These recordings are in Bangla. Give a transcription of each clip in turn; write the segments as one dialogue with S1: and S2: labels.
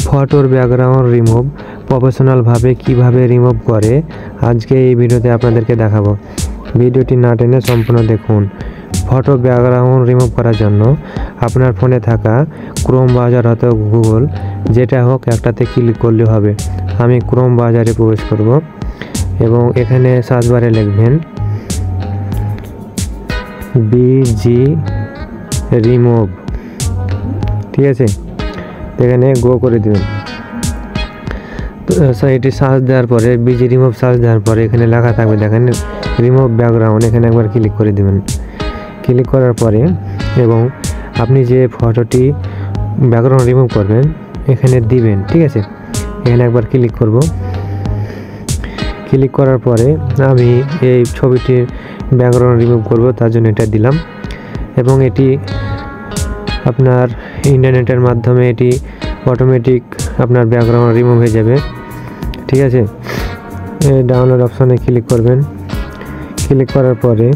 S1: ফটোর ব্যাকগ্রাউন্ড রিমুভ প্রফেশনালভাবে কিভাবে রিমুভ করে আজকে এই ভিডিওতে আপনাদেরকে দেখাবো। ভিডিওটি না টেনে সম্পূর্ণ দেখুন। ফটো ব্যাকগ্রাউন্ড রিমুভ করার জন্য আপনার ফোনে থাকা ক্রোম ব্রাউজার হয়তো গুগল যেটা হোক একটাতে ক্লিক করলে হবে। আমি ক্রোম ব্রাউজারে প্রবেশ করব এবং এখানে সার্চ বারে লিখবেন বিজি রিমুভ, ঠিক আছে। এখানে গো করে দেবেন। তো এটি সার্চ দেওয়ার পরে বিজি রিমুভ সার্চ দেওয়ার পরে এখানে লেখা থাকবে দেখেন রিমুভ ব্যাকগ্রাউন্ড, এখানে একবার ক্লিক করে দেবেন। ক্লিক করার পরে এবং আপনি যে ফটোটি ব্যাকগ্রাউন্ড রিমুভ করবেন এখানে দিবেন, ঠিক আছে। এখানে একবার ক্লিক করব। ক্লিক করার পরে আমি এই ছবিটির ব্যাকগ্রাউন্ড রিমুভ করব, তার জন্য এটা দিলাম এবং এটি আপনার ইন্টারনেটের মাধ্যমে এটি অটোমেটিক আপনার ব্যাকগ্রাউন্ড রিমুভ হয়ে যাবে, ঠিক আছে। ডাউনলোড অপশনে ক্লিক করবেন। ক্লিক করার পরে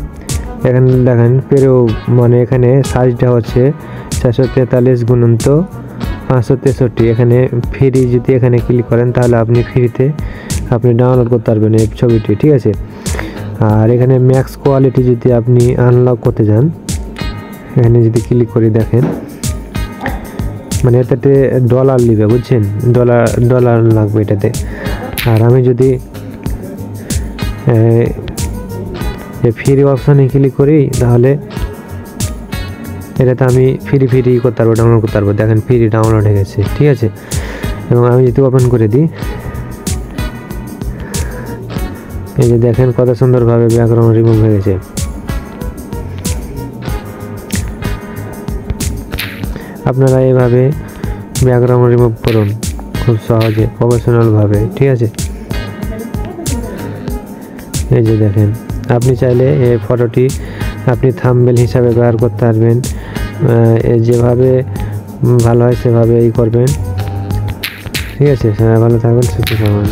S1: এখানে দেখেন মানে এখানে সাইজটা হচ্ছে 443x563। এখানে ফ্রি যদি এখানে ক্লিক করেন তাহলে আপনি ফ্রিতে ডাউনলোড করতে পারবেন এই ছবিটি, ঠিক আছে। আর এখানে ম্যাক্স কোয়ালিটি যদি আপনি আনলক করতে যান এখানে যদি ক্লিক করে দেখেন মানে এটাতে ডলার নেবে, বুঝছেন, ডলার লাগবে এটাতে। আর আমি যদি ফ্রি অপশানে ক্লিক করি তাহলে এটাতে আমি ফ্রি করতে পারবো, ডাউনলোড করতে পারবো। দেখেন ফ্রি ডাউনলোড হয়ে গেছে, ঠিক আছে। এবং আমি যদি ওপেন করে দিই এই যে দেখেন কত সুন্দরভাবে ব্যাকগ্রাউন্ড রিমুভ হয়ে গেছে। আপনারা এইভাবে ব্যাকগ্রাউন্ড রিমুভ করুন খুব সহজে প্রফেশনালভাবে, ঠিক আছে। এই যে দেখেন আপনি চাইলে এই ফটোটি আপনি থাম্বনেল হিসাবে ব্যবহার করতে পারবেন, যেভাবে ভালো হয় সেভাবে করবেন, ঠিক আছে। সবাই ভালো থাকবেন, সুস্থ থাকবেন।